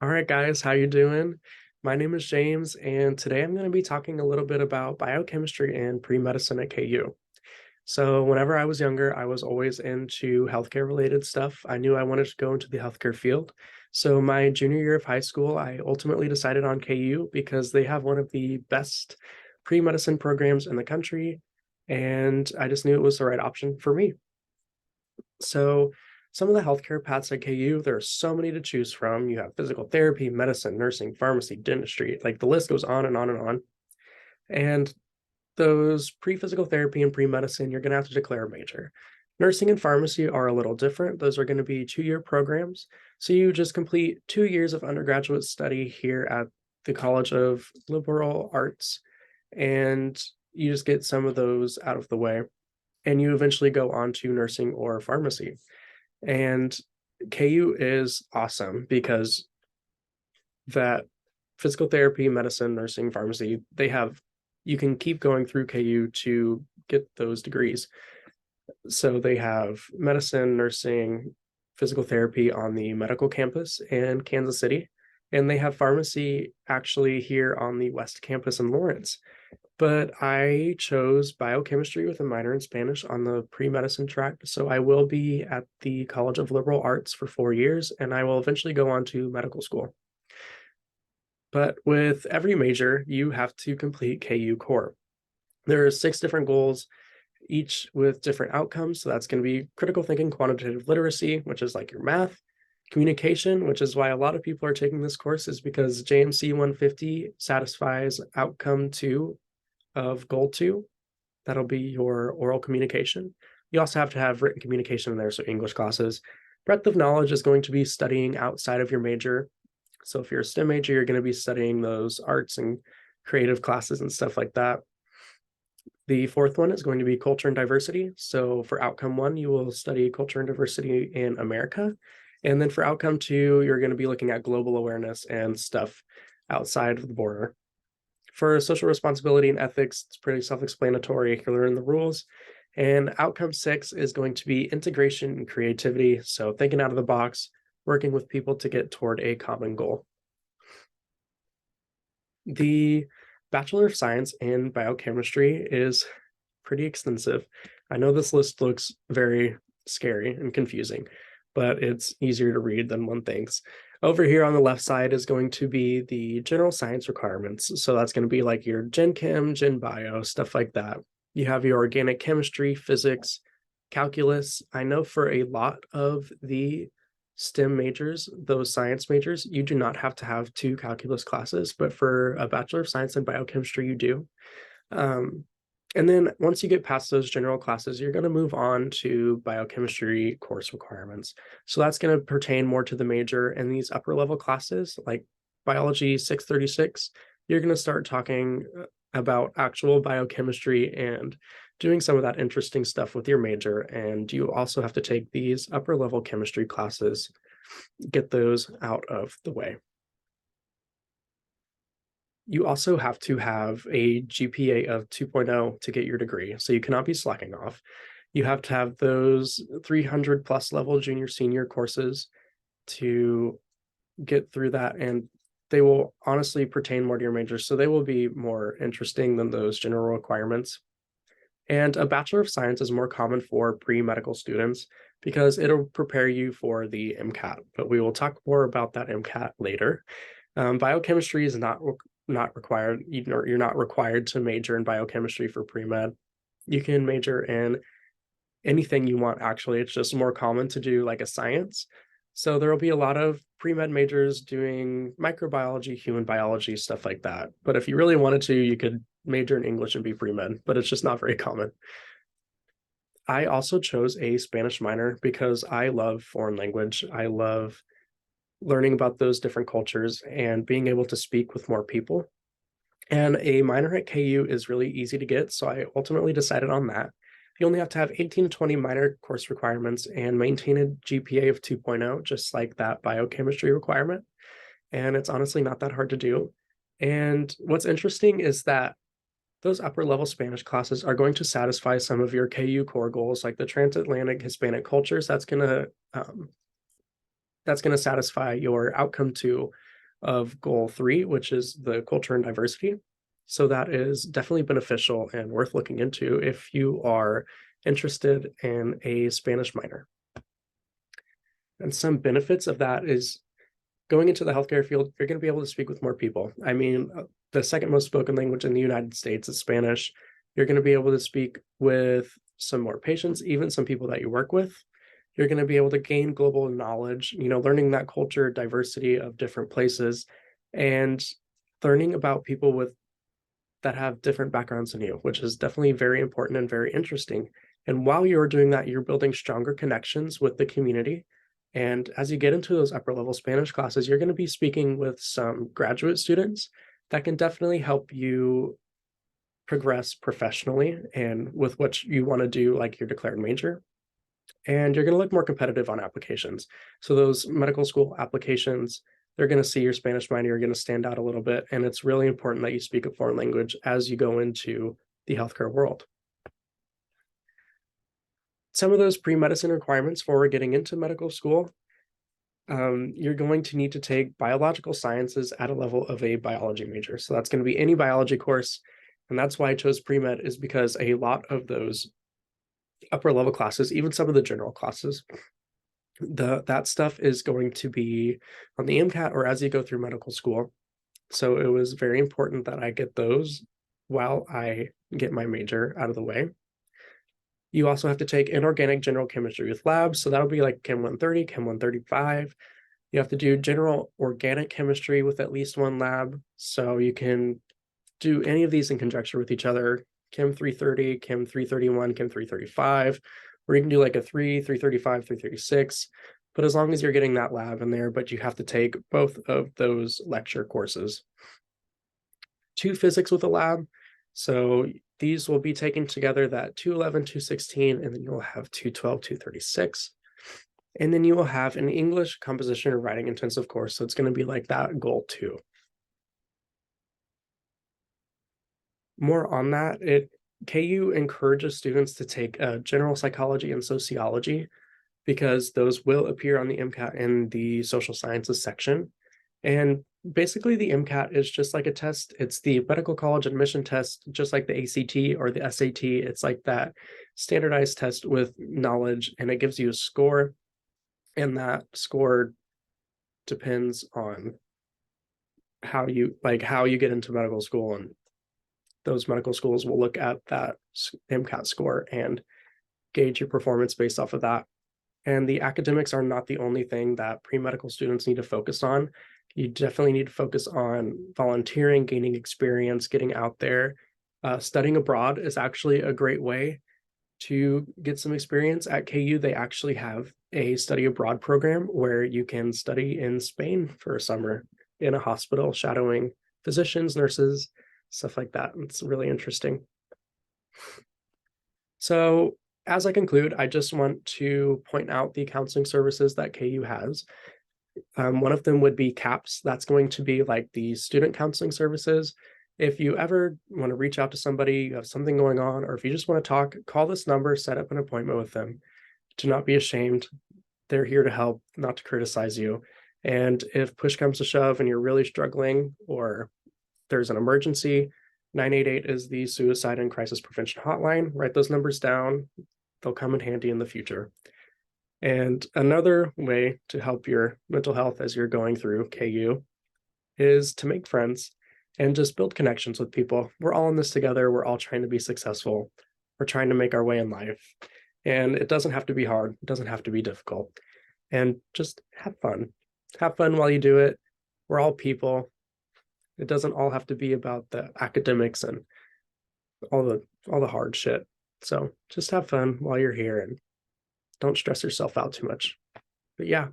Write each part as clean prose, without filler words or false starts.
All right, guys, how you doing? My name is James, and today I'm going to be talking a little bit about biochemistry and pre-medicine at KU. So whenever I was younger, I was always into healthcare related stuff. I knew I wanted to go into the healthcare field. So my junior year of high school, I ultimately decided on KU because they have one of the best pre-medicine programs in the country, and I just knew it was the right option for me. So some of the healthcare paths at KU, there are so many to choose from. You have physical therapy, medicine, nursing, pharmacy, dentistry, like the list goes on and on and on. And those pre-physical therapy and pre-medicine, you're going to have to declare a major. Nursing and pharmacy are a little different. Those are going to be 2-year programs. So you just complete 2 years of undergraduate study here at the College of Liberal Arts, and you just get some of those out of the way. And you eventually go on to nursing or pharmacy. And KU is awesome because that physical therapy, medicine, nursing, pharmacy, you can keep going through KU to get those degrees. So they have medicine, nursing, physical therapy on the medical campus in Kansas City. And they have pharmacy actually here on the West Campus in Lawrence. But I chose biochemistry with a minor in Spanish on the pre-medicine track. So I will be at the College of Liberal Arts for 4 years, and I will eventually go on to medical school. But with every major, you have to complete KU Core. There are 6 different goals, each with different outcomes. So that's going to be critical thinking, quantitative literacy, which is like your math, communication, which is why a lot of people are taking this course, is because JMC 150 satisfies outcome 2 of goal 2. That'll be your oral communication. You also have to have written communication in there, so English classes. Breadth of knowledge is going to be studying outside of your major. So if you're a STEM major, you're going to be studying those arts and creative classes and stuff like that. The 4th one is going to be culture and diversity. So for outcome 1, you will study culture and diversity in America. And then for outcome 2, you're going to be looking at global awareness and stuff outside of the border. For social responsibility and ethics, it's pretty self-explanatory. You learn the rules. And outcome 6 is going to be integration and creativity. So thinking out of the box, working with people to get toward a common goal. The Bachelor of Science in Biochemistry is pretty extensive. I know this list looks very scary and confusing, but it's easier to read than one thinks. Over here on the left side is going to be the general science requirements. So that's going to be like your Gen Chem, Gen Bio, stuff like that. You have your organic chemistry, physics, calculus. I know for a lot of the STEM majors, those science majors, you do not have to have 2 calculus classes, but for a Bachelor of Science in Biochemistry, you do. And then once you get past those general classes, you're going to move on to biochemistry course requirements. So that's going to pertain more to the major, and these upper level classes like biology 636, you're going to start talking about actual biochemistry and doing some of that interesting stuff with your major. And you also have to take these upper level chemistry classes, get those out of the way. You also have to have a GPA of 2.0 to get your degree, so you cannot be slacking off. You have to have those 300 plus level junior senior courses to get through that, and they will honestly pertain more to your major, so they will be more interesting than those general requirements. And a Bachelor of Science is more common for pre-medical students because it'll prepare you for the MCAT, but we will talk more about that MCAT later. Biochemistry is not required. You're not required to major in biochemistry for pre-med. You can major in anything you want, actually. It's just more common to do like a science. So there will be a lot of pre-med majors doing microbiology, human biology, stuff like that. But if you really wanted to, you could major in English and be pre-med, but it's just not very common. I also chose a Spanish minor because I love foreign language. I love learning about those different cultures and being able to speak with more people. And a minor at KU is really easy to get, so I ultimately decided on that. You only have to have 18 to 20 minor course requirements and maintain a GPA of 2.0, just like that biochemistry requirement. And it's honestly not that hard to do. And what's interesting is that those upper level Spanish classes are going to satisfy some of your KU core goals, like the transatlantic Hispanic cultures. That's going to satisfy your outcome 2 of goal 3, which is the culture and diversity. So that is definitely beneficial and worth looking into if you are interested in a Spanish minor. And some benefits of that is going into the healthcare field, you're going to be able to speak with more people. I mean, the second most spoken language in the United States is Spanish. You're going to be able to speak with some more patients, even some people that you work with. You're going to be able to gain global knowledge, learning that culture, diversity of different places, and learning about people with that have different backgrounds than you, which is definitely very important and very interesting. And while you're doing that, you're building stronger connections with the community. And as you get into those upper level Spanish classes, you're going to be speaking with some graduate students that can definitely help you progress professionally and with what you want to do, like your declared major. And you're going to look more competitive on applications. So those medical school applications, they're going to see your Spanish minor, you're going to stand out a little bit. And it's really important that you speak a foreign language as you go into the healthcare world. Some of those pre-medicine requirements for getting into medical school, you're going to need to take biological sciences at a level of a biology major. So that's going to be any biology course. And that's why I chose pre-med, is because a lot of those upper level classes, even some of the general classes, that stuff is going to be on the MCAT or as you go through medical school. So it was very important that I get those while I get my major out of the way. You also have to take inorganic general chemistry with labs. So that'll be like Chem 130, Chem 135. You have to do general organic chemistry with at least one lab. So you can do any of these in conjunction with each other. Chem 330, Chem 331, Chem 335, or you can do like a 335, 336. But as long as you're getting that lab in there, but you have to take both of those lecture courses. 2 physics with a lab. So these will be taken together, that 211, 216, and then you'll have 212, 236. And then you will have an English composition or writing intensive course. So it's going to be like that goal 2. More on that, KU encourages students to take general psychology and sociology because those will appear on the MCAT in the social sciences section. And basically the MCAT is just like a test. It's the medical college admission test, just like the ACT or the SAT. It's like that standardized test with knowledge, and it gives you a score. And that score depends on how you get into medical school, and those medical schools will look at that MCAT score and gauge your performance based off of that. And the academics are not the only thing that pre-medical students need to focus on. You definitely need to focus on volunteering, gaining experience, getting out there. Studying abroad is actually a great way to get some experience. At KU, they actually have a study abroad program where you can study in Spain for a summer in a hospital, shadowing physicians, nurses, stuff like that. It's really interesting. So as I conclude, I just want to point out the counseling services that KU has. One of them would be CAPS. That's going to be like the student counseling services. If you ever want to reach out to somebody, you have something going on, or if you just want to talk, call this number, set up an appointment with them. Do not be ashamed. They're here to help, not to criticize you. And if push comes to shove and you're really struggling, or there's an emergency, 988 is the suicide and crisis prevention hotline. Write those numbers down. They'll come in handy in the future. And another way to help your mental health as you're going through KU is to make friends and just build connections with people. We're all in this together. We're all trying to be successful. We're trying to make our way in life. And it doesn't have to be hard. It doesn't have to be difficult. And just have fun. Have fun while you do it. We're all people. It doesn't all have to be about the academics and all the hard shit. So just have fun while you're here and don't stress yourself out too much. But yeah,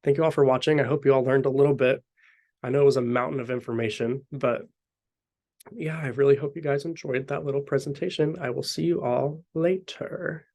thank you all for watching. I hope you all learned a little bit. I know it was a mountain of information, but yeah, I really hope you guys enjoyed that little presentation. I will see you all later.